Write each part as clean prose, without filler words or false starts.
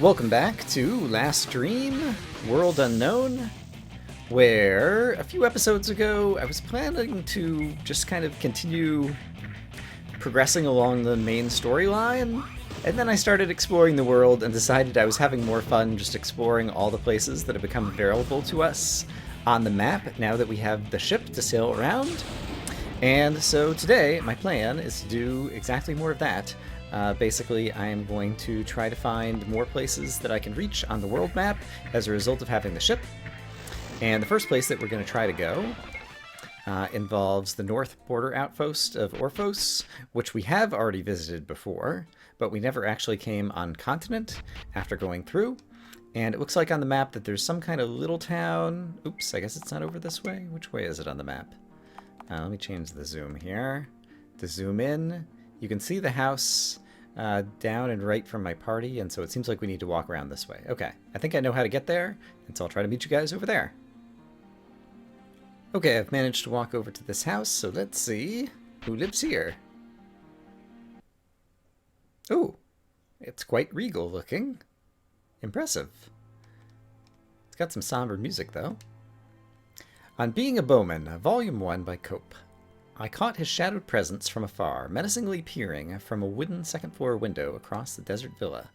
Welcome back to Last Stream, World Unknown, where a few episodes ago I was planning to just kind of continue progressing along the main storyline, and then I started exploring the world and decided I was having more fun just exploring all the places that have become available to us on the map now that we have the ship to sail around. And so today, my plan is to do exactly more of that. Basically, I am going to try to find more places that I can reach on the world map as a result of having the ship. And the first place that we're going to try to go involves the north border outpost of Orphos, which we have already visited before, but we never actually came on continent after going through. And it looks like on the map that there's some kind of little town. Oops, I guess it's not over this way. Which way is it on the map? Let me change the zoom here. To zoom in, you can see the house down and right from my party, and so it seems like we need to walk around this way. Okay, I think I know how to get there, and so I'll try to meet you guys over there. Okay, I've managed to walk over to this house, so let's see who lives here. Oh, it's quite regal looking. Impressive. It's got some somber music, though. On Being a Bowman, Volume 1 by Cope. I caught his shadowed presence from afar, menacingly peering from a wooden second-floor window across the desert villa.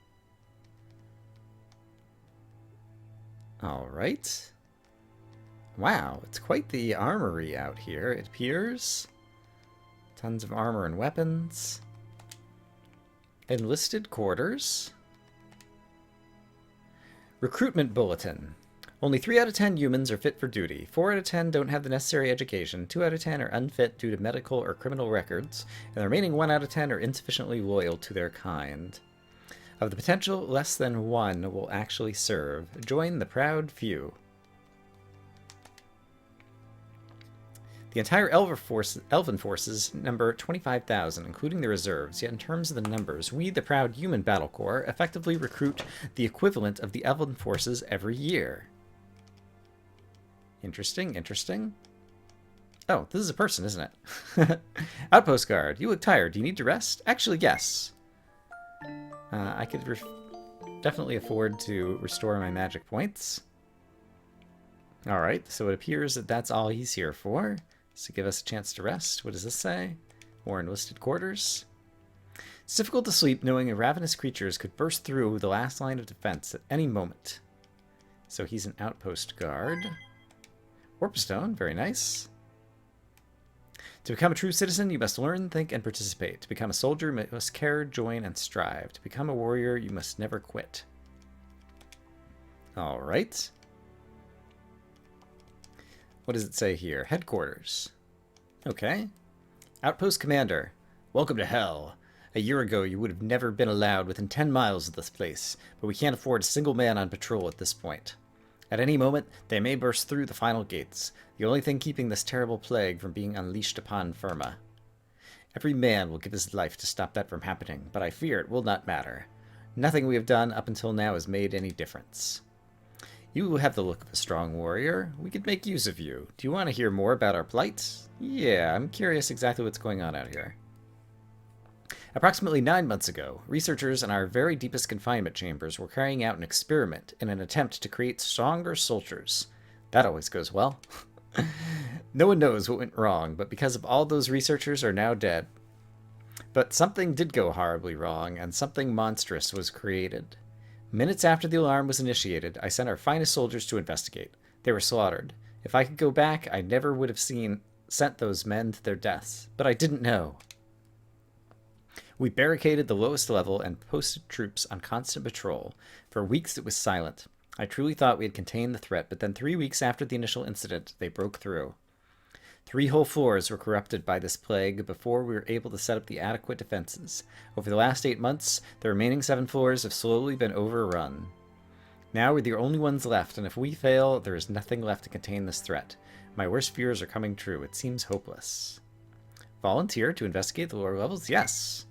Alright. Wow, it's quite the armory out here, it appears. Tons of armor and weapons. Enlisted quarters. Recruitment bulletin. Only 3 out of 10 humans are fit for duty. 4 out of 10 don't have the necessary education. 2 out of 10 are unfit due to medical or criminal records. And the remaining 1 out of 10 are insufficiently loyal to their kind. Of the potential, less than 1 will actually serve. Join the proud few. The entire Elven forces number 25,000, including the reserves, yet in terms of the numbers, we, the proud human battle corps, effectively recruit the equivalent of the Elven forces every year. Interesting, interesting. Oh, this is a person, isn't it? Outpost guard, you look tired. Do you need to rest? Actually, yes. I could definitely afford to restore my magic points. Alright, so it appears that that's all he's here for. So give us a chance to rest. What does this say? More enlisted quarters. It's difficult to sleep knowing ravenous creatures could burst through the last line of defense at any moment. So he's an outpost guard. Warpstone, very nice. To become a true citizen, you must learn, think, and participate. To become a soldier, you must care, join, and strive. To become a warrior, you must never quit. Alright. What does it say here? Headquarters. Okay. Outpost commander. Welcome to hell. A year ago, you would have never been allowed within 10 miles of this place, but we can't afford a single man on patrol at this point. At any moment, they may burst through the final gates, the only thing keeping this terrible plague from being unleashed upon Firma. Every man will give his life to stop that from happening, but I fear it will not matter. Nothing we have done up until now has made any difference. You have the look of a strong warrior. We could make use of you. Do you want to hear more about our plight? Yeah, I'm curious exactly what's going on out here. Approximately 9 months ago, researchers in our very deepest confinement chambers were carrying out an experiment in an attempt to create stronger soldiers. That always goes well. No one knows what went wrong, but because of all those researchers are now dead. But something did go horribly wrong, and something monstrous was created. Minutes after the alarm was initiated, I sent our finest soldiers to investigate. They were slaughtered. If I could go back, I never would have sent those men to their deaths. But I didn't know. We barricaded the lowest level and posted troops on constant patrol. For weeks it was silent. I truly thought we had contained the threat, but then 3 weeks after the initial incident, they broke through. 3 whole floors were corrupted by this plague before we were able to set up the adequate defenses. Over the last 8 months, the remaining 7 floors have slowly been overrun. Now we're the only ones left, and if we fail, there is nothing left to contain this threat. My worst fears are coming true. It seems hopeless. Volunteer to investigate the lower levels? Yes.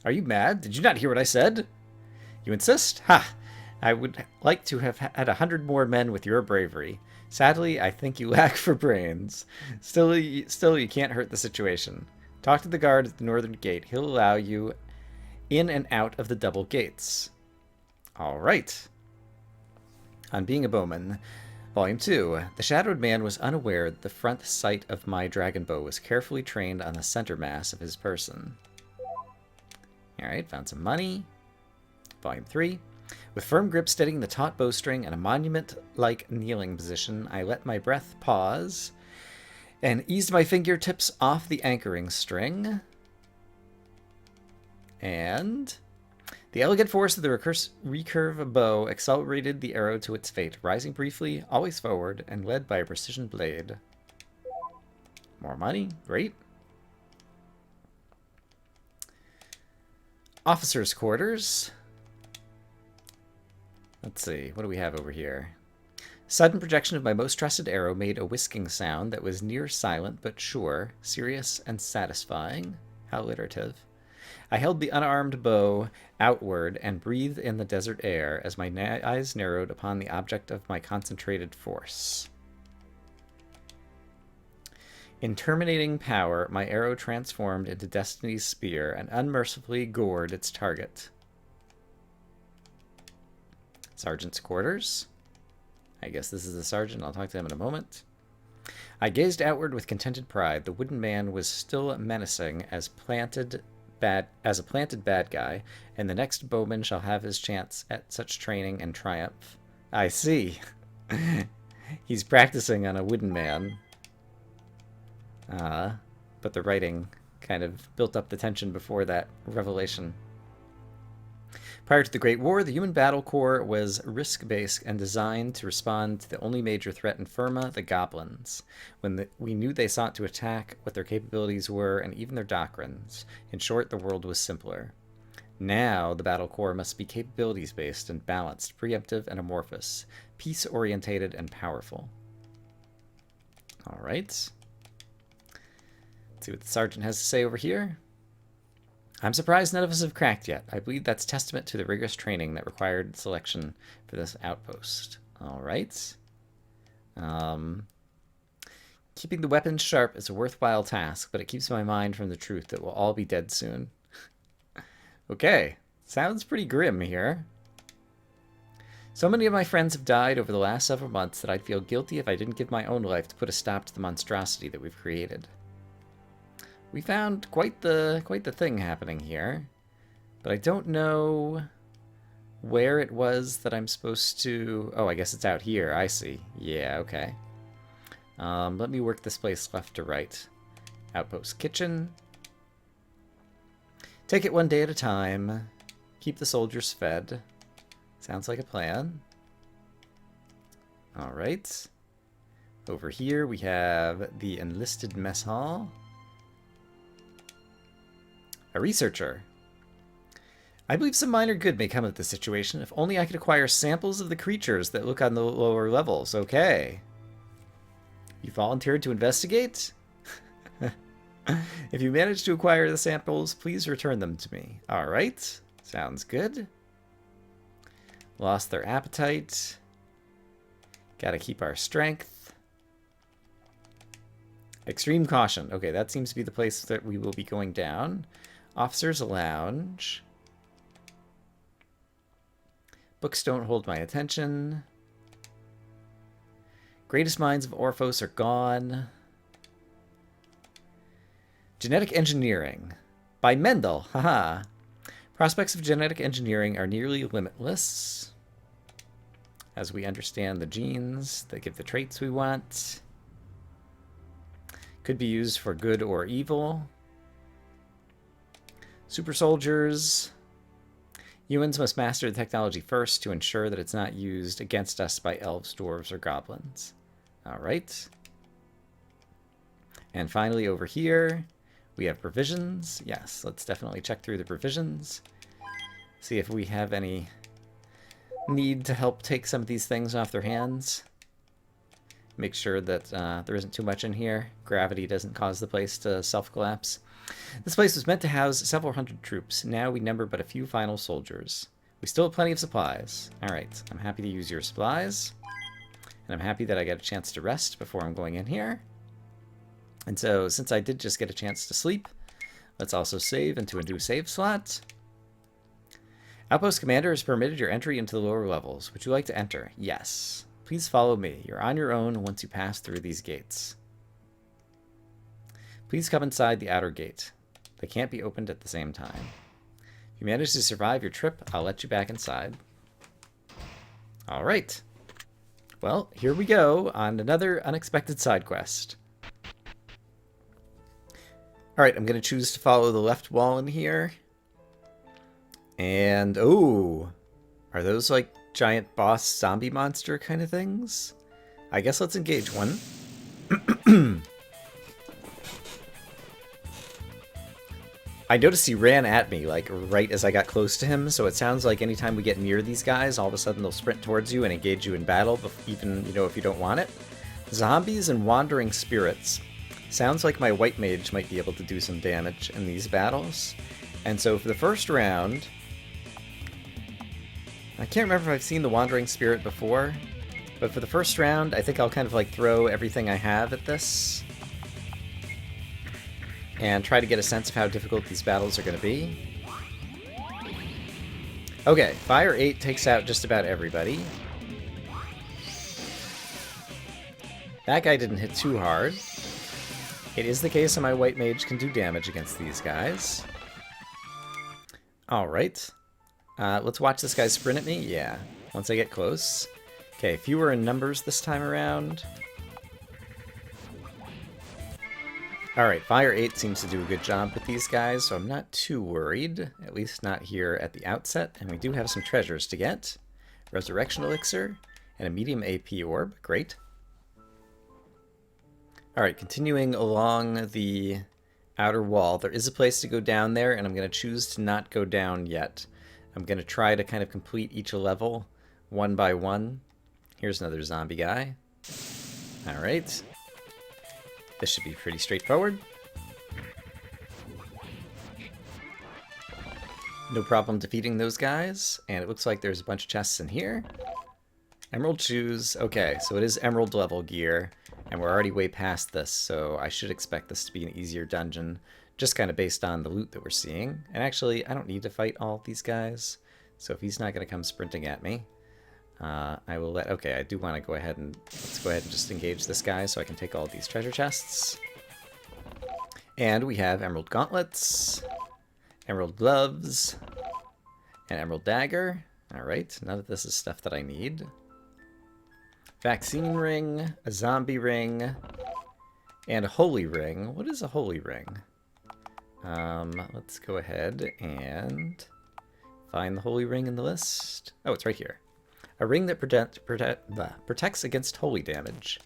Are you mad? Did you not hear what I said? You insist? Ha! I would like to have had 100 more men with your bravery. Sadly, I think you lack for brains. Still, you can't hurt the situation. Talk to the guard at the northern gate. He'll allow you in and out of the double gates. All right. On Being a Bowman, Volume 2. The Shadowed Man was unaware that the front sight of my dragon bow was carefully trained on the center mass of his person. All right, found some money. Volume 3. With firm grip steadying the taut bowstring and a monument-like kneeling position, I let my breath pause and eased my fingertips off the anchoring string. And the elegant force of the recurve bow accelerated the arrow to its fate, rising briefly, always forward, and led by a precision blade. More money. Great. Officers' quarters. Let's see. What do we have over here? Sudden projection of my most trusted arrow made a whisking sound that was near silent but sure, serious and satisfying. How alliterative. I held the unarmed bow outward and breathed in the desert air as my eyes narrowed upon the object of my concentrated force. In terminating power, my arrow transformed into Destiny's spear and unmercifully gored its target. Sergeant's quarters. I guess this is the sergeant. I'll talk to him in a moment. I gazed outward with contented pride. The wooden man was still menacing as a planted bad guy, and the next bowman shall have his chance at such training and triumph. I see. He's practicing on a wooden man. But the writing kind of built up the tension before that revelation. Prior to the Great War, the Human Battle Corps was risk-based and designed to respond to the only major threat in Firma, the Goblins. We knew they sought to attack, what their capabilities were, and even their doctrines. In short, the world was simpler. Now, the Battle Corps must be capabilities-based and balanced, preemptive and amorphous, peace-orientated and powerful. All right. Let's see what the sergeant has to say over here. I'm surprised none of us have cracked yet. I believe that's testament to the rigorous training that required selection for this outpost. All right. Keeping the weapons sharp is a worthwhile task, but it keeps my mind from the truth that we'll all be dead soon. Okay. Sounds pretty grim here. So many of my friends have died over the last several months that I'd feel guilty if I didn't give my own life to put a stop to the monstrosity that we've created. We found quite the thing happening here, but I don't know where it was that I'm supposed to... Oh, I guess it's out here. I see. Yeah, okay. Let me work this place left to right. Outpost kitchen. Take it one day at a time. Keep the soldiers fed. Sounds like a plan. All right. Over here we have the enlisted mess hall. A researcher. I believe some minor good may come of this situation, if only I could acquire samples of the creatures that look on the lower levels. Okay. You volunteered to investigate? If you manage to acquire the samples, please return them to me. Alright. Sounds good. Lost their appetite. Gotta keep our strength. Extreme caution. Okay, that seems to be the place that we will be going down. Officers' lounge. Books don't hold my attention. Greatest minds of Orphos are gone. Genetic engineering. By Mendel. Haha. Prospects of genetic engineering are nearly limitless. As we understand the genes that give the traits we want. Could be used for good or evil. Super soldiers. Humans must master the technology first to ensure that it's not used against us by elves, dwarves, or goblins. Alright. And finally over here, we have provisions. Yes, let's definitely check through the provisions. See if we have any need to help take some of these things off their hands. Make sure that there isn't too much in here. Gravity doesn't cause the place to self-collapse. This place was meant to house several hundred troops. Now we number but a few final soldiers. We still have plenty of supplies. Alright, I'm happy to use your supplies. And I'm happy that I get a chance to rest before I'm going in here. And so, since I did just get a chance to sleep, let's also save into a new save slot. Outpost Commander has permitted your entry into the lower levels. Would you like to enter? Yes. Please follow me. You're on your own once you pass through these gates. Please come inside the outer gate. They can't be opened at the same time. If you manage to survive your trip, I'll let you back inside. All right. Well, here we go on another unexpected side quest. All right, I'm going to choose to follow the left wall in here. And, oh, are those like giant boss zombie monster kind of things? I guess let's engage one. I noticed he ran at me, like, right as I got close to him, so it sounds like anytime we get near these guys, all of a sudden they'll sprint towards you and engage you in battle, even, you know, if you don't want it. Zombies and wandering spirits. Sounds like my white mage might be able to do some damage in these battles. And so for the first round, I can't remember if I've seen the wandering spirit before, but for the first round, I think I'll kind of like throw everything I have at this and try to get a sense of how difficult these battles are going to be. Okay, Fire 8 takes out just about everybody. That guy didn't hit too hard. It is the case that my white mage can do damage against these guys. Alright. Let's watch this guy sprint at me. Yeah, once I get close. Okay, fewer in numbers this time around. Alright, Fire 8 seems to do a good job with these guys, so I'm not too worried. At least not here at the outset. And we do have some treasures to get. Resurrection Elixir and a medium AP orb. Great. Alright, continuing along the outer wall. There is a place to go down there, and I'm going to choose to not go down yet. I'm going to try to kind of complete each level one by one. Here's another zombie guy. Alright. This should be pretty straightforward. No problem defeating those guys. And it looks like there's a bunch of chests in here. Emerald shoes. Okay, so it is emerald level gear. And we're already way past this, so I should expect this to be an easier dungeon. Just kind of based on the loot that we're seeing. And actually, I don't need to fight all these guys. So if he's not going to come sprinting at me, I will let... Okay, I do want to go ahead and... Let's go ahead and just engage this guy so I can take all these treasure chests. And we have emerald gauntlets, emerald gloves, and emerald dagger. Alright, none of this is stuff that I need. Vaccine ring, a zombie ring, and a holy ring. What is a holy ring? Let's go ahead and find the holy ring in the list. Oh, it's right here. A ring that protects against holy damage.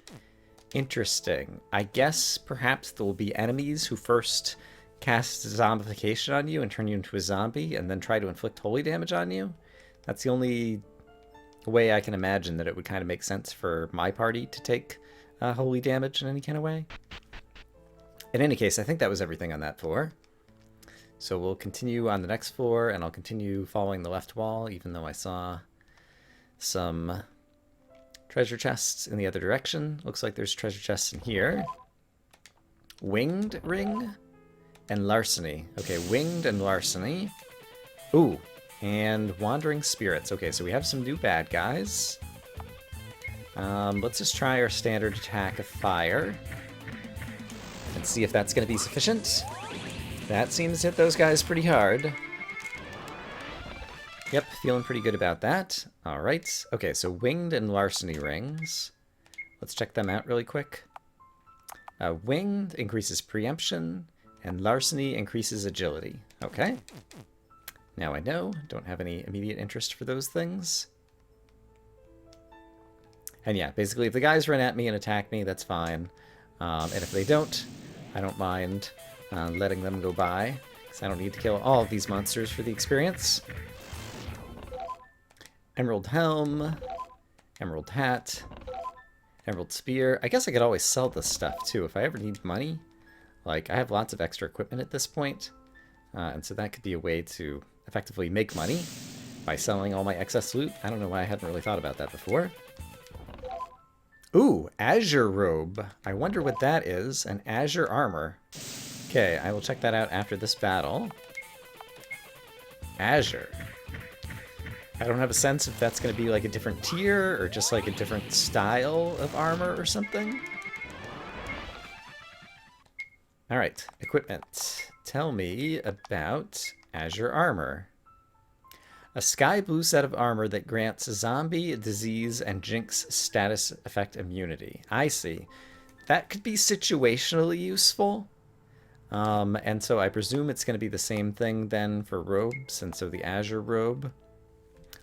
Interesting. I guess perhaps there will be enemies who first cast zombification on you and turn you into a zombie and then try to inflict holy damage on you. That's the only way I can imagine that it would kind of make sense for my party to take holy damage in any kind of way. In any case, I think that was everything on that floor. So we'll continue on the next floor, and I'll continue following the left wall, even though I saw some treasure chests in the other direction. Looks like there's treasure chests in here. Winged ring and larceny. Okay, winged and larceny. Ooh, and wandering spirits. Okay, so we have some new bad guys. Let's just try our standard attack of fire and see if that's going to be sufficient. That seems to hit those guys pretty hard. Yep, feeling pretty good about that. Alright, okay, so winged and larceny rings. Let's check them out really quick. Winged increases preemption, and larceny increases agility. Okay. Now I know, don't have any immediate interest for those things. And yeah, basically if the guys run at me and attack me, that's fine. And if they don't, I don't mind letting them go by, because I don't need to kill all of these monsters for the experience. Emerald helm, emerald hat, emerald spear. I guess I could always sell this stuff too if I ever need money. Like, I have lots of extra equipment at this point, and so that could be a way to effectively make money by selling all my excess loot. I don't know why I hadn't really thought about that before. Ooh, azure robe. I wonder what that is. An azure armor. Okay, I will check that out after this battle. Azure. I don't have a sense if that's going to be like a different tier or just like a different style of armor or something. All right, equipment. Tell me about Azure Armor. A sky blue set of armor that grants zombie, disease, and jinx status effect immunity. I see. That could be situationally useful. And so I presume it's going to be the same thing then for robes, and so the Azure robe.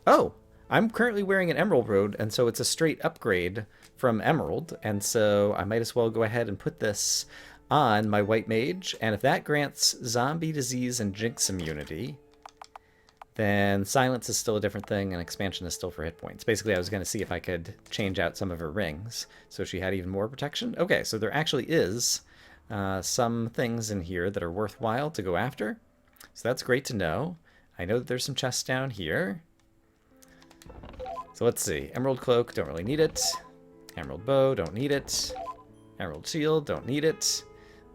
Oh, I'm currently wearing an Emerald robe, and so it's a straight upgrade from Emerald, and so I might as well go ahead and put this on my White Mage, and if that grants zombie, disease, and jinx immunity, then silence is still a different thing, and expansion is still for hit points. Basically, I was going to see if I could change out some of her rings, so she had even more protection. Okay, so there actually is some things in here that are worthwhile to go after, so that's great to know. I know that there's some chests down here. So let's see. Emerald Cloak, don't really need it. Emerald Bow, don't need it. Emerald Shield, don't need it.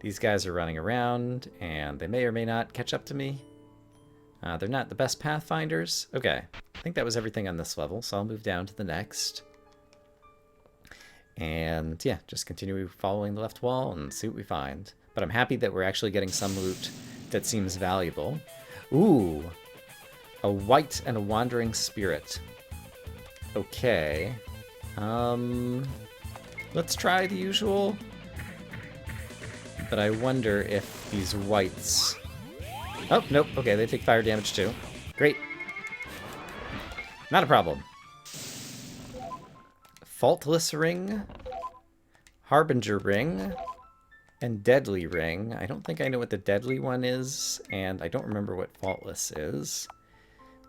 These guys are running around, and they may or may not catch up to me. They're not the best Pathfinders. Okay, I think that was everything on this level, so I'll move down to the next. And yeah, just continue following the left wall and see what we find. But I'm happy that we're actually getting some loot that seems valuable. Ooh, a white and a wandering spirit. Okay. Let's try the usual. But I wonder if these whites... Oh, nope. Okay, they take fire damage too. Great. Not a problem. Faultless Ring, Harbinger Ring, and Deadly Ring. I don't think I know what the Deadly one is, and I don't remember what Faultless is.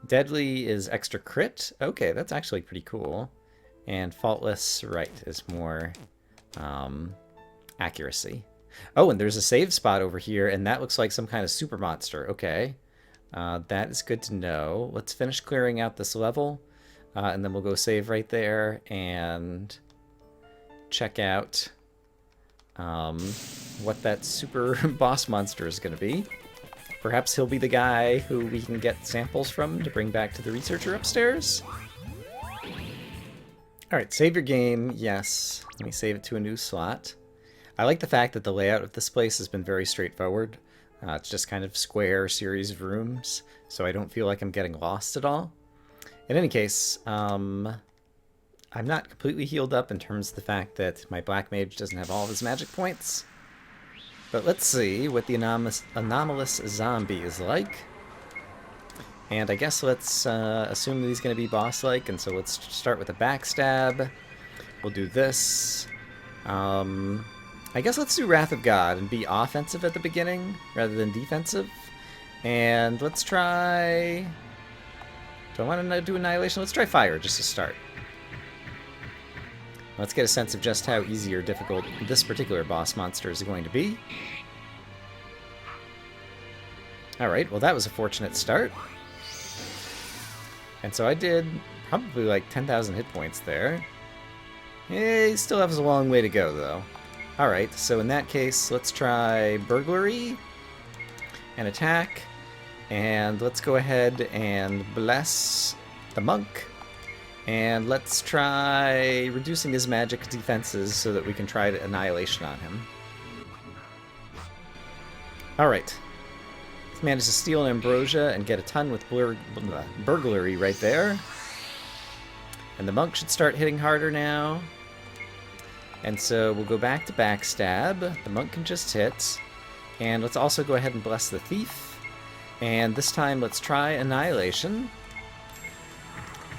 Deadly is extra crit. Okay, that's actually pretty cool. And Faultless, right, is more accuracy. Oh, and there's a save spot over here, and that looks like some kind of super monster. Okay, that is good to know. Let's finish clearing out this level, and then we'll go save right there and check out what that super boss monster is going to be. Perhaps he'll be the guy who we can get samples from to bring back to the researcher upstairs. Alright, save your game. Yes. Let me save it to a new slot. I like the fact that the layout of this place has been very straightforward. It's just kind of square series of rooms, so I don't feel like I'm getting lost at all. In any case, I'm not completely healed up in terms of the fact that my Black Mage doesn't have all of his magic points. But let's see what the anomalous zombie is like. And I guess let's assume that he's going to be boss-like, and so let's start with a backstab. We'll do this. I guess let's do Wrath of God and be offensive at the beginning rather than defensive. And let's try... Do I want to do Annihilation? Let's try Fire just to start. Let's get a sense of just how easy or difficult this particular boss monster is going to be. Alright, well that was a fortunate start. And so I did probably like 10,000 hit points there. He still has a long way to go though. Alright, so in that case, let's try Burglary and attack. And let's go ahead and bless the monk. And let's try reducing his magic defenses so that we can try Annihilation on him. Alright. Let's manage to steal an Ambrosia and get a ton with Burglary right there. And the monk should start hitting harder now. And so we'll go back to backstab. The monk can just hit. And let's also go ahead and bless the thief. And this time let's try Annihilation.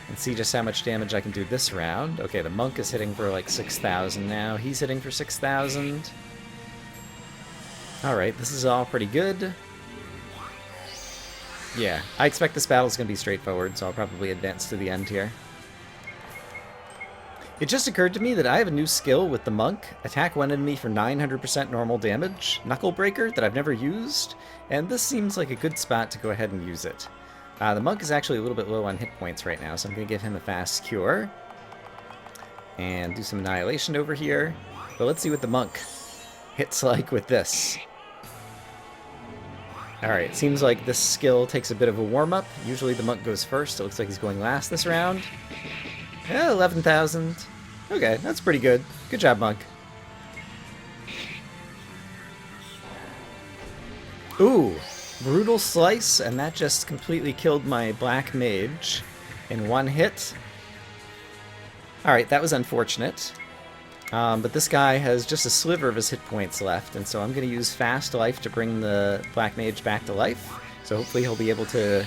And see just how much damage I can do this round. Okay, the monk is hitting for like 6,000 now. He's hitting for 6,000. Alright, this is all pretty good. Yeah, I expect this battle's going to be straightforward, so I'll probably advance to the end here. It just occurred to me that I have a new skill with the monk. Attack one enemy for 900% normal damage. Knuckle Breaker that I've never used, and this seems like a good spot to go ahead and use it. The monk is actually a little bit low on hit points right now, so I'm going to give him a fast cure. And do some Annihilation over here. But let's see what the monk hits like with this. Alright, seems like this skill takes a bit of a warm-up. Usually the monk goes first. It looks like he's going last this round. Yeah, 11,000. Okay, that's pretty good. Good job, monk. Ooh, brutal slice, and that just completely killed my black mage in one hit. Alright, that was unfortunate. But this guy has just a sliver of his hit points left, and so I'm going to use Fast Life to bring the Black Mage back to life. So hopefully he'll be able to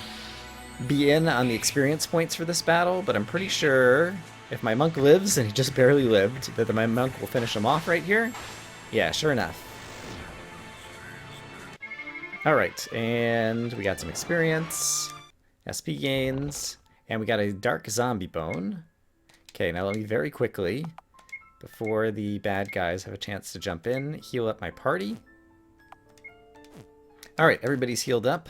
be in on the experience points for this battle, but I'm pretty sure if my monk lives, and he just barely lived, that my monk will finish him off right here. Yeah, sure enough. Alright, and we got some experience, SP gains, and we got a Dark Zombie Bone. Okay, now let me very quickly, before the bad guys have a chance to jump in, heal up my party. Alright, everybody's healed up.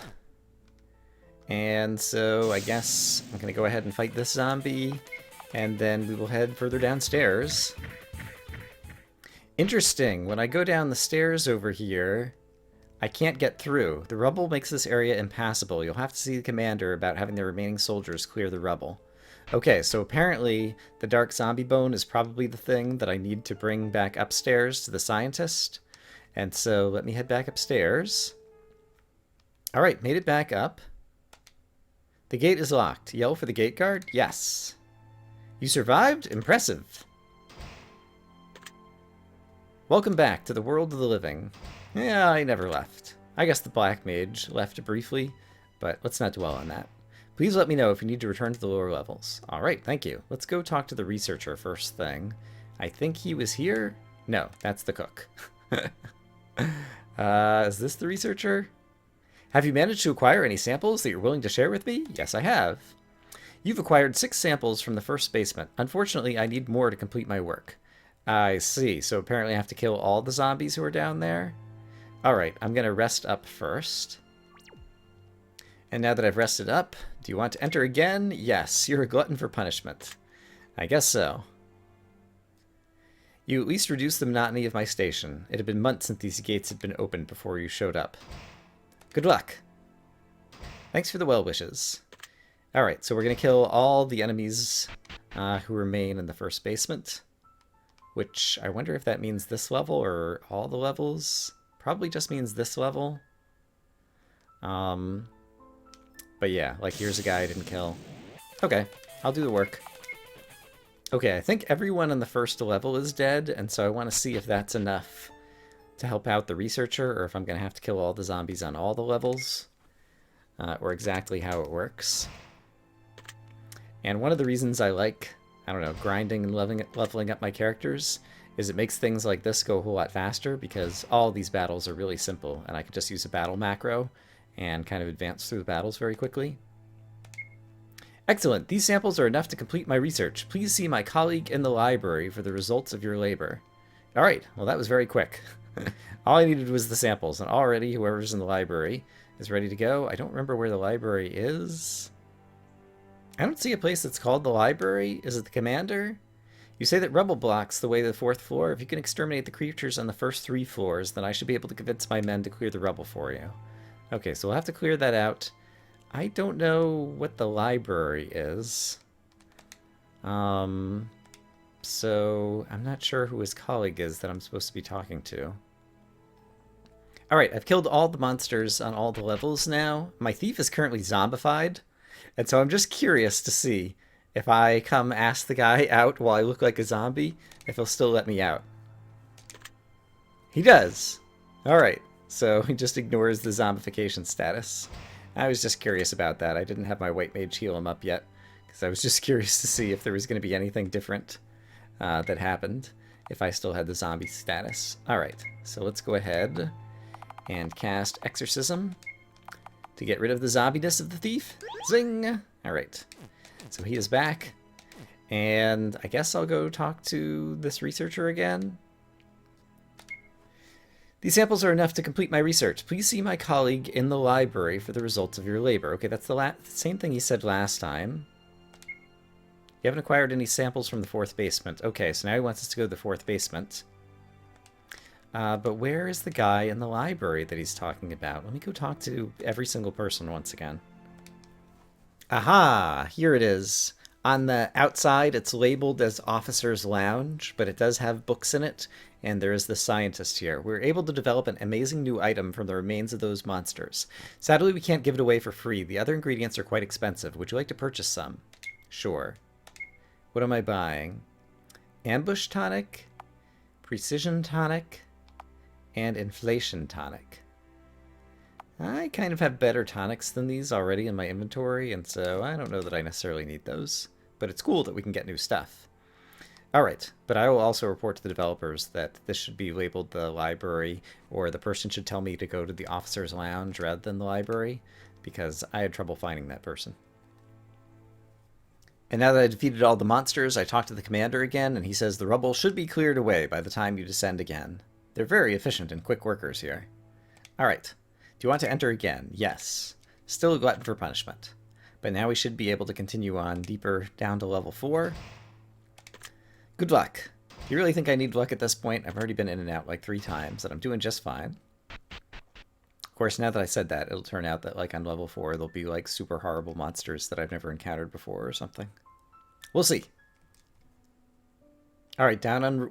And so I guess I'm going to go ahead and fight this zombie, and then we will head further downstairs. Interesting, when I go down the stairs over here, I can't get through. The rubble makes this area impassable. You'll have to see the commander about having the remaining soldiers clear the rubble. Okay, so apparently the Dark Zombie Bone is probably the thing that I need to bring back upstairs to the scientist. And so let me head back upstairs. Alright, made it back up. The gate is locked. Yell for the gate guard? Yes. You survived? Impressive. Welcome back to the world of the living. Yeah, I never left. I guess the Black Mage left briefly, but let's not dwell on that. Please let me know if you need to return to the lower levels. Alright, thank you. Let's go talk to the researcher first thing. I think he was here? No, that's the cook. Is this the researcher? Have you managed to acquire any samples that you're willing to share with me? Yes, I have. You've acquired 6 samples from the first basement. Unfortunately, I need more to complete my work. I see, so apparently I have to kill all the zombies who are down there? Alright, I'm gonna rest up first. And now that I've rested up, do you want to enter again? Yes, you're a glutton for punishment. I guess so. You at least reduced the monotony of my station. It had been months since these gates had been opened before you showed up. Good luck. Thanks for the well wishes. Alright, so we're going to kill all the enemies who remain in the first basement. Which, I wonder if that means this level or all the levels. Probably just means this level. But yeah, like here's a guy I didn't kill. Okay, I'll do the work. Okay, I think everyone on the first level is dead, and so I want to see if that's enough to help out the researcher, or if I'm going to have to kill all the zombies on all the levels, or exactly how it works. And one of the reasons I like, I don't know, grinding and leveling up my characters is it makes things like this go a whole lot faster, because all these battles are really simple, and I can just use a battle macro and kind of advance through the battles very quickly. Excellent. These samples are enough to complete my research. Please see my colleague in the library for the results of your labor. Alright, well that was very quick. All I needed was the samples, and already whoever's in the library is ready to go. I don't remember where the library is. I don't see a place that's called the library. Is it the commander? You say that rubble blocks the way to the 4th floor. If you can exterminate the creatures on the first 3 floors, then I should be able to convince my men to clear the rubble for you. Okay, so we'll have to clear that out. I don't know what the library is. So I'm not sure who his colleague is that I'm supposed to be talking to. Alright, I've killed all the monsters on all the levels now. My thief is currently zombified, and so I'm just curious to see if I come ask the guy out while I look like a zombie, if he'll still let me out. He does! Alright. So he just ignores the zombification status. I was just curious about that. I didn't have my white mage heal him up yet, because I was just curious to see if there was going to be anything different that happened if I still had the zombie status. Alright, so let's go ahead and cast Exorcism to get rid of the zombiness of the thief. Zing! Alright, so he is back, and I guess I'll go talk to this researcher again. These samples are enough to complete my research. Please see my colleague in the library for the results of your labor. Okay, that's the same thing he said last time. You haven't acquired any samples from the 4th basement. Okay, so now he wants us to go to the 4th basement. But where is the guy in the library that he's talking about? Let me go talk to every single person once again. Aha! Here it is. On the outside, it's labeled as Officer's Lounge, but it does have books in it, and there is the scientist here. We're able to develop an amazing new item from the remains of those monsters. Sadly, we can't give it away for free. The other ingredients are quite expensive. Would you like to purchase some? Sure. What am I buying? Ambush tonic, precision tonic, and inflation tonic. I kind of have better tonics than these already in my inventory, and so I don't know that I necessarily need those. But it's cool that we can get new stuff. Alright, but I will also report to the developers that this should be labeled the library, or the person should tell me to go to the officer's lounge rather than the library, because I had trouble finding that person. And now that I defeated all the monsters, I talked to the commander again, and he says the rubble should be cleared away by the time you descend again. They're very efficient and quick workers here. Alright. Do you want to enter again? Yes. Still a glutton for punishment. But now we should be able to continue on deeper down to level 4. Good luck. Do you really think I need luck at this point? I've already been in and out like 3 times, and I'm doing just fine. Of course, now that I said that, it'll turn out that like on level 4, there'll be like super horrible monsters that I've never encountered before or something. We'll see. Alright, down on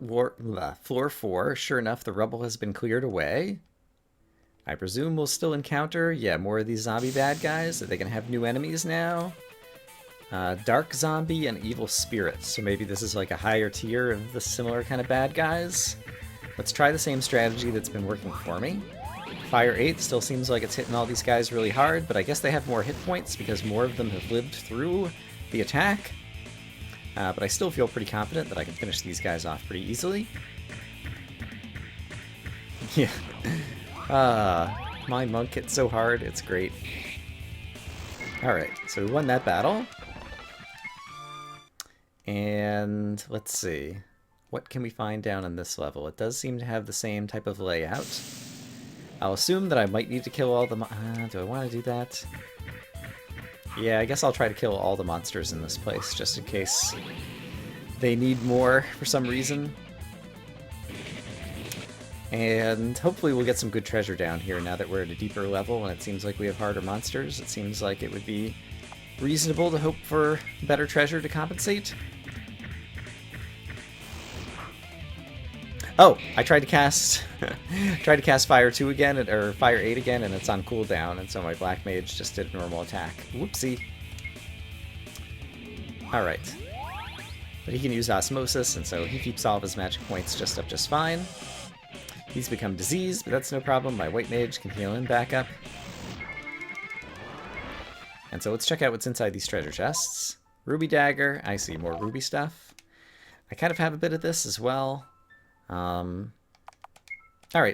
floor 4, sure enough, the rubble has been cleared away. I presume we'll still encounter, yeah, more of these zombie bad guys. Are they going to have new enemies now? Dark zombie and evil spirits. So maybe this is like a higher tier of the similar kind of bad guys. Let's try the same strategy that's been working for me. Fire 8 still seems like it's hitting all these guys really hard, but I guess they have more hit points because more of them have lived through the attack. But I still feel pretty confident that I can finish these guys off pretty easily. Yeah. My monk hits so hard, it's great. Alright, so we won that battle. And let's see. What can we find down on this level? It does seem to have the same type of layout. I'll assume that I might need to kill all the do I want to do that? Yeah, I guess I'll try to kill all the monsters in this place, just in case they need more for some reason. And hopefully we'll get some good treasure down here now that we're at a deeper level and it seems like we have harder monsters. It seems like it would be reasonable to hope for better treasure to compensate. Oh, I tried to cast Fire 2 again, or Fire 8 again, and it's on cooldown, and so my Black Mage just did a normal attack. Whoopsie. Alright. But he can use Osmosis, and so he keeps all of his magic points just up just fine. He's become diseased, but that's no problem. My White Mage can heal him back up. And so let's check out what's inside these treasure chests. Ruby Dagger. I see more ruby stuff. I kind of have a bit of this as well. Alright,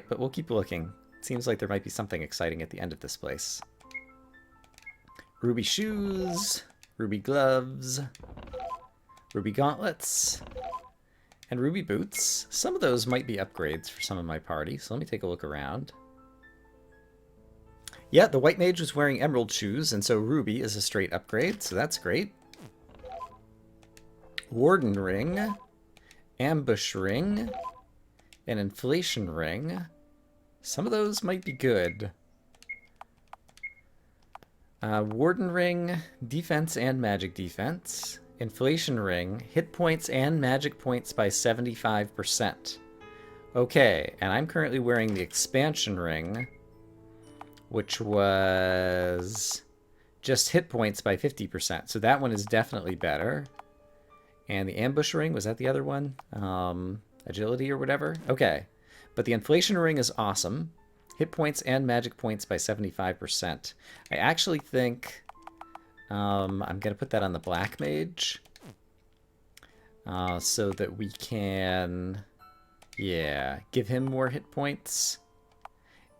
but we'll keep looking. It seems like there might be something exciting at the end of this place. Ruby shoes, ruby gloves, ruby gauntlets, and ruby boots. Some of those might be upgrades for some of my party, so let me take a look around. Yeah, the White Mage was wearing emerald shoes, and so ruby is a straight upgrade, so that's great. Warden ring, ambush ring, an inflation ring. Some of those might be good. Warden ring, defense and magic defense. Inflation ring, hit points and magic points by 75%. Okay, and I'm currently wearing the expansion ring, which was just hit points by 50%. So that one is definitely better. And the ambush ring, was that the other one? Agility or whatever? Okay. But the inflation ring is awesome. Hit points and magic points by 75%. I actually think I'm going to put that on the Black Mage. So that we can, yeah, give him more hit points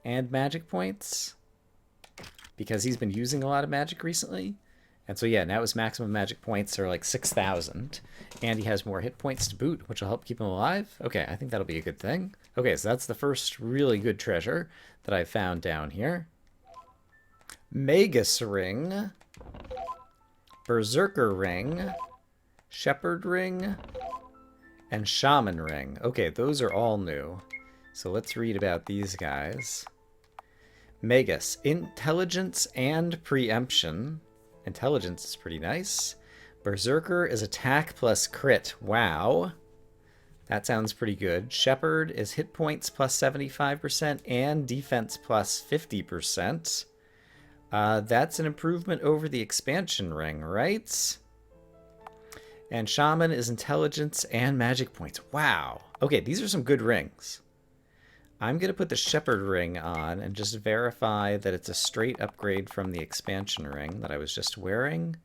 and magic points. Because he's been using a lot of magic recently. And so yeah, now his maximum magic points are like 6,000. And he has more hit points to boot, which will help keep him alive. Okay, I think that'll be a good thing. Okay, so that's the first really good treasure that I found down here. Magus ring. Berserker ring. Shepherd ring. And Shaman ring. Okay, those are all new. So let's read about these guys. Magus, intelligence and preemption. Intelligence is pretty nice. Berserker is attack plus crit. Wow. That sounds pretty good. Shepherd is hit points plus 75% and defense plus 50%. That's an improvement over the expansion ring, right? And Shaman is intelligence and magic points. Wow. Okay, these are some good rings. I'm going to put the Shepherd ring on and just verify that it's a straight upgrade from the expansion ring that I was just wearing.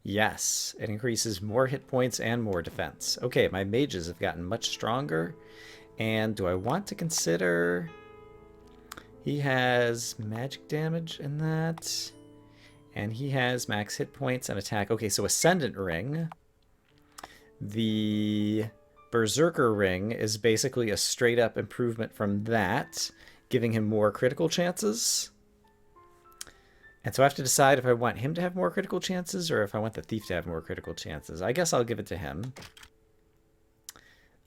Yes, it increases more hit points and more defense. Okay, my mages have gotten much stronger. And do I want to consider... He has magic damage in that. And he has max hit points and attack. Okay, so Ascendant ring. The Berserker ring is basically a straight up improvement from that, giving him more critical chances. And so I have to decide if I want him to have more critical chances or if I want the Thief to have more critical chances. I guess I'll give it to him.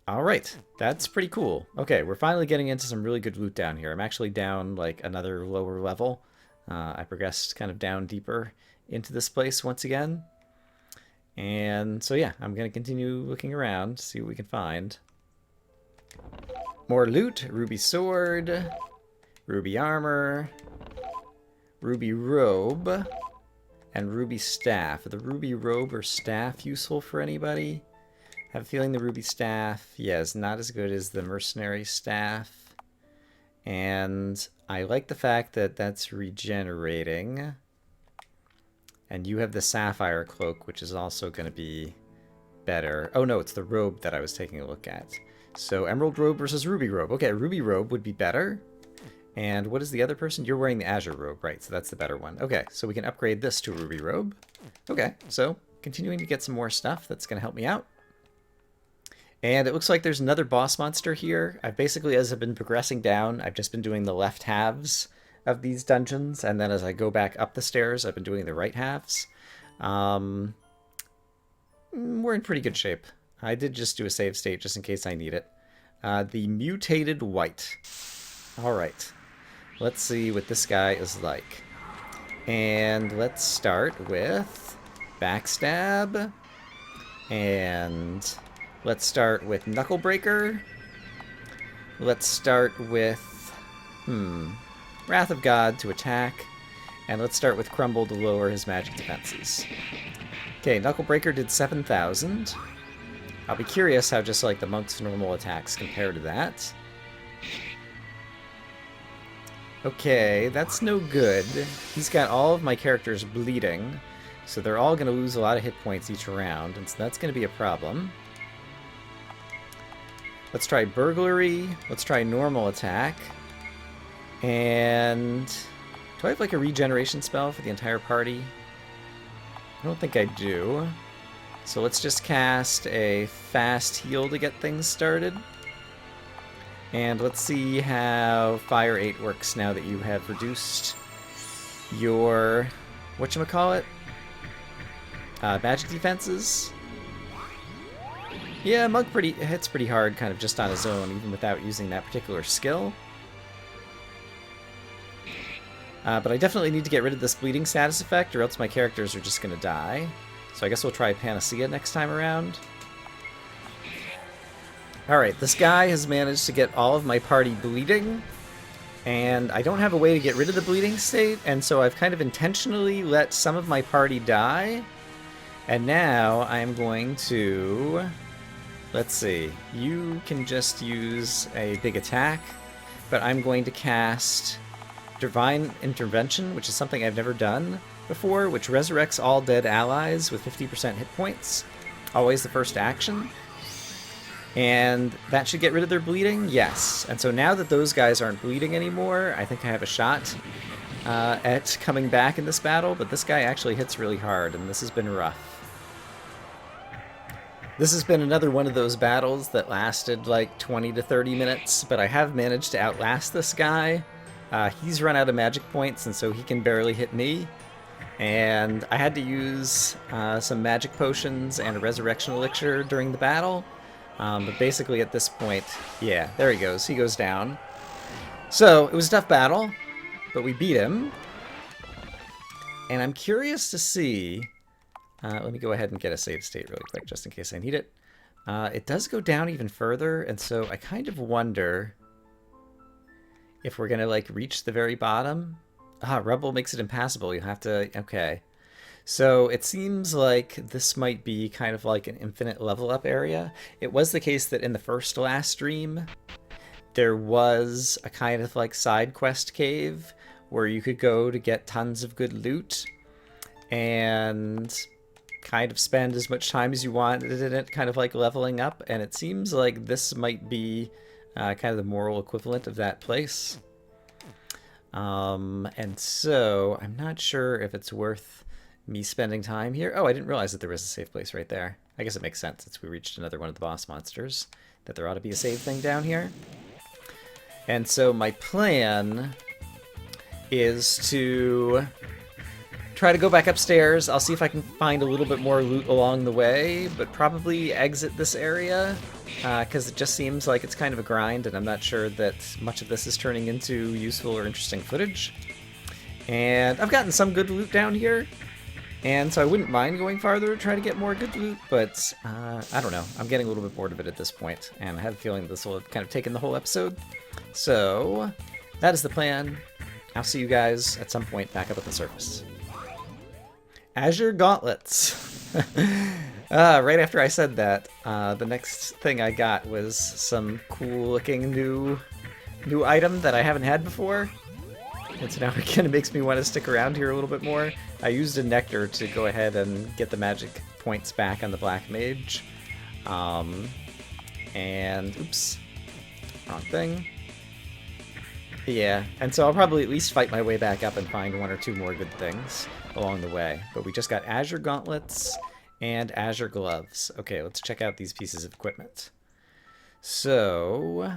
All right, that's pretty cool. Okay, we're finally getting into some really good loot down here. I'm actually down like another lower level. I progressed kind of down deeper into this place once again. And so yeah, I'm going to continue looking around, see what we can find. More loot, ruby sword, ruby armor, ruby robe, and ruby staff. Are the ruby robe or staff useful for anybody? I have a feeling the ruby staff, yeah, is not as good as the mercenary staff. And I like the fact that that's regenerating. And you have the sapphire cloak, which is also going to be better. Oh no, it's the robe that I was taking a look at. So emerald robe versus ruby robe. Okay, ruby robe would be better. And what is the other person? You're wearing the azure robe, right? So that's the better one. Okay, so we can upgrade this to a ruby robe. Okay, so continuing to get some more stuff that's going to help me out. And it looks like there's another boss monster here. I've basically, as I've been progressing down, I've just been doing the left halves of these dungeons. And then as I go back up the stairs, I've been doing the right halves. We're in pretty good shape. I did just do a save state just in case I need it. The mutated white. All right. Let's see what this guy is like. And let's start with backstab. And let's start with knuckle breaker. Let's start with Wrath of God to attack. And let's start with crumble to lower his magic defenses. Okay, knuckle breaker did 7,000. I'll be curious how just like the monk's normal attacks compare to that. Okay, that's no good. He's got all of my characters bleeding, so they're all going to lose a lot of hit points each round, and so that's going to be a problem. Let's try burglary. Let's try normal attack. And do I have like a regeneration spell for the entire party? I don't think I do. So let's just cast a fast heal to get things started. And let's see how Fire 8 works now that you have reduced your, whatchamacallit? Magic defenses. Yeah, Monk hits pretty hard kind of just on his own, even without using that particular skill. But I definitely need to get rid of this bleeding status effect, or else my characters are just going to die. So I guess we'll try Panacea next time around. Alright, this guy has managed to get all of my party bleeding, and I don't have a way to get rid of the bleeding state, and so I've kind of intentionally let some of my party die. And now I'm going to... Let's see. You can just use a big attack, but I'm going to cast Divine Intervention, which is something I've never done before, which resurrects all dead allies with 50% hit points. Always the first action. And that should get rid of their bleeding? Yes. And so now that those guys aren't bleeding anymore, I think I have a shot at coming back in this battle, but this guy actually hits really hard, and this has been rough. This has been another one of those battles that lasted like 20 to 30 minutes, but I have managed to outlast this guy. He's run out of magic points, and so he can barely hit me. And I had to use some magic potions and a resurrection elixir during the battle. But basically at this point, yeah, there he goes. He goes down. So it was a tough battle, but we beat him. And I'm curious to see... let me go ahead and get a save state really quick, just in case I need it. It does go down even further, and so I kind of wonder if we're going to, like, reach the very bottom. Rubble makes it impassable. You have to... Okay. So it seems like this might be kind of like an infinite level up area. It was the case that in the first to last stream, there was a kind of like side quest cave where you could go to get tons of good loot and kind of spend as much time as you wanted in it, kind of like leveling up. And it seems like this might be kind of the moral equivalent of that place. And so I'm not sure if it's worth me spending time here. Oh, I didn't realize that there was a safe place right there. I guess it makes sense since we reached another one of the boss monsters that there ought to be a save thing down here. And so my plan is to try to go back upstairs. I'll see if I can find a little bit more loot along the way, but probably exit this area because it just seems like it's kind of a grind, and I'm not sure that much of this is turning into useful or interesting footage. And I've gotten some good loot down here, and so I wouldn't mind going farther to try to get more good loot, but I don't know. I'm getting a little bit bored of it at this point, and I have a feeling this will have kind of taken the whole episode. So that is the plan. I'll see you guys at some point back up at the surface. Azure Gauntlets. Right after I said that, the next thing I got was some cool-looking new item that I haven't had before. And so now it kind of makes me want to stick around here a little bit more. I used a nectar to go ahead and get the magic points back on the Black Mage. And, oops, wrong thing. Yeah, and so I'll probably at least fight my way back up and find one or two more good things along the way. But we just got Azure Gauntlets and Azure Gloves. Okay, let's check out these pieces of equipment. So...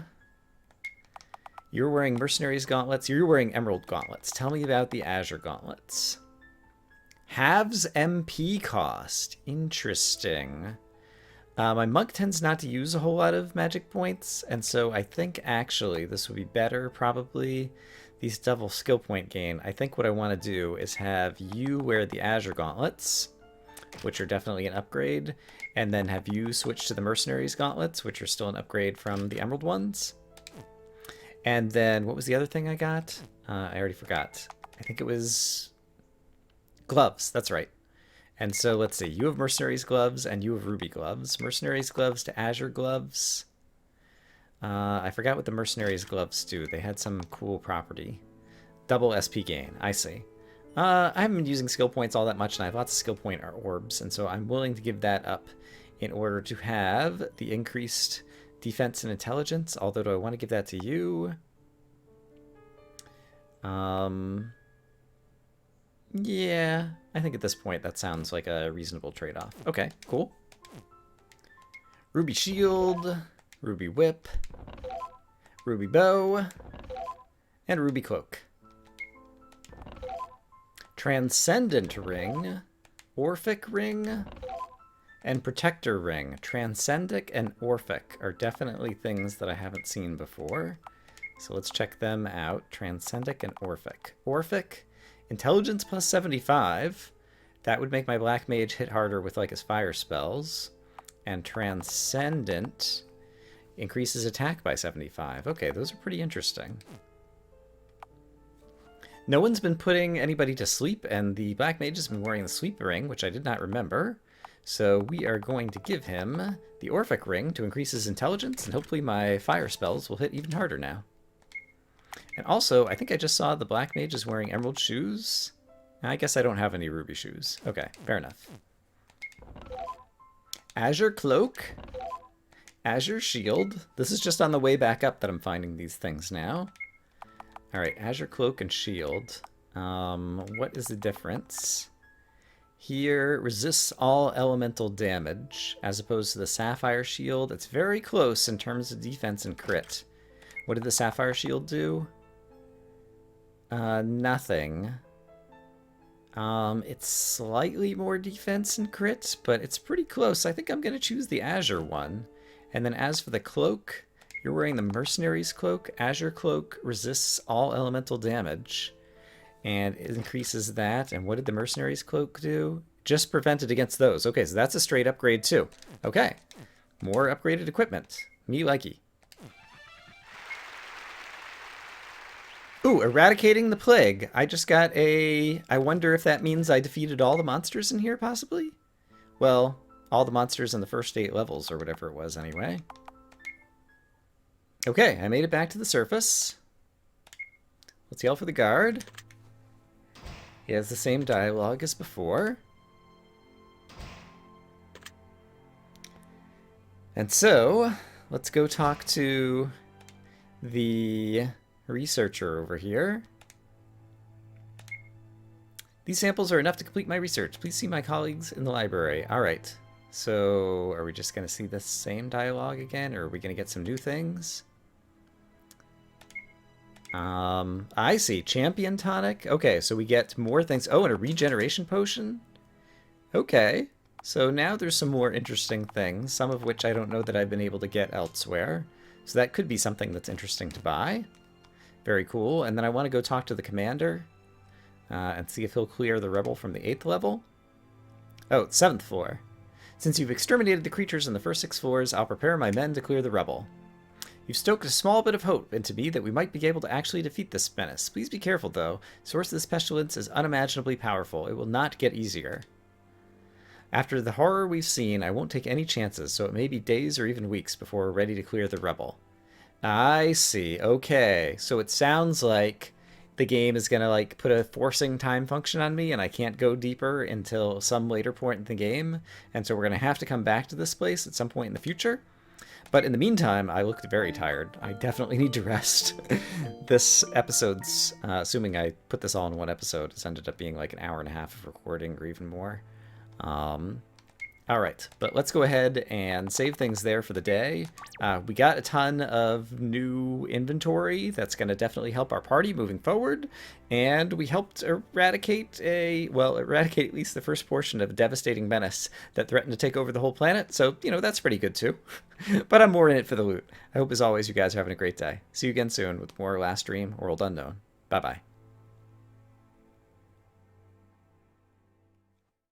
you're wearing Mercenaries Gauntlets. You're wearing Emerald Gauntlets. Tell me about the Azure Gauntlets. Halves MP cost. Interesting. My monk tends not to use a whole lot of magic points, and so I think actually this would be better, probably, these double skill point gain. I think what I want to do is have you wear the Azure Gauntlets, which are definitely an upgrade, and then have you switch to the Mercenaries Gauntlets, which are still an upgrade from the Emerald ones. And then, what was the other thing I got? I already forgot. I think it was gloves. That's right. And so, let's see. You have Mercenaries Gloves, and you have Ruby Gloves. Mercenaries Gloves to Azure Gloves. I forgot what the Mercenaries Gloves do. They had some cool property. Double SP gain. I see. I haven't been using skill points all that much, and I have lots of skill point orbs, and so I'm willing to give that up in order to have the increased defense and intelligence, although do I want to give that to you? Yeah, I think at this point that sounds like a reasonable trade-off. Okay, cool. Ruby Shield, Ruby Whip, Ruby Bow, and Ruby Cloak. Transcendent Ring, Orphic Ring, and Protector Ring. Transcendic and Orphic are definitely things that I haven't seen before. So let's check them out. Transcendic and Orphic. Orphic, Intelligence plus 75. That would make my Black Mage hit harder with like his fire spells. And Transcendent increases attack by 75. Okay, those are pretty interesting. No one's been putting anybody to sleep, and the Black Mage has been wearing the Sleep Ring, which I did not remember. So we are going to give him the Orphic Ring to increase his intelligence, and hopefully my fire spells will hit even harder now. And also, I think I just saw the Black Mage is wearing emerald shoes. I guess I don't have any ruby shoes. Okay, fair enough. Azure Cloak. Azure Shield. This is just on the way back up that I'm finding these things now. Alright, Azure Cloak and Shield. What is the difference? Here, resists all elemental damage, as opposed to the Sapphire Shield. It's very close in terms of defense and crit. What did the Sapphire Shield do? Nothing. It's slightly more defense and crit, but it's pretty close. I think I'm going to choose the Azure one. And then as for the cloak, you're wearing the Mercenary's Cloak. Azure Cloak resists all elemental damage. And it increases that. And what did the Mercenary's Cloak do? Just prevented against those. Okay, so that's a straight upgrade too. Okay, more upgraded equipment. Me likey. Ooh, eradicating the plague. I just got a... I wonder if that means I defeated all the monsters in here, possibly? Well, all the monsters in the first 8 levels, or whatever it was anyway. Okay, I made it back to the surface. Let's yell for the guard. He has the same dialogue as before. And so, let's go talk to the researcher over here. These samples are enough to complete my research. Please see my colleagues in the library. All right. So, are we just going to see the same dialogue again, or are we going to get some new things? I see. Champion tonic. Okay, so we get more things. Oh, and a regeneration potion. Okay. So now there's some more interesting things, some of which I don't know that I've been able to get elsewhere. So that could be something that's interesting to buy. Very cool. And then I want to go talk to the commander and see if he'll clear the rebel from the 8th level. Oh, 7th floor. Since you've exterminated the creatures in the first 6 floors, I'll prepare my men to clear the rebel. You've stoked a small bit of hope into me that we might be able to actually defeat this menace. Please be careful, though. Source of this pestilence is unimaginably powerful. It will not get easier. After the horror we've seen, I won't take any chances, so it may be days or even weeks before we're ready to clear the rebel. I see. Okay. So it sounds like the game is going to like put a forcing time function on me and I can't go deeper until some later point in the game. And so we're going to have to come back to this place at some point in the future. But in the meantime, I looked very tired. I definitely need to rest. This episode's, assuming I put this all in one episode, has ended up being like an hour and a half of recording or even more. All right, but let's go ahead and save things there for the day. We got a ton of new inventory that's going to definitely help our party moving forward. And we helped eradicate eradicate at least the first portion of a devastating menace that threatened to take over the whole planet. So, you know, that's pretty good too. But I'm more in it for the loot. I hope as always you guys are having a great day. See you again soon with more Last Dream, World Unknown. Bye-bye.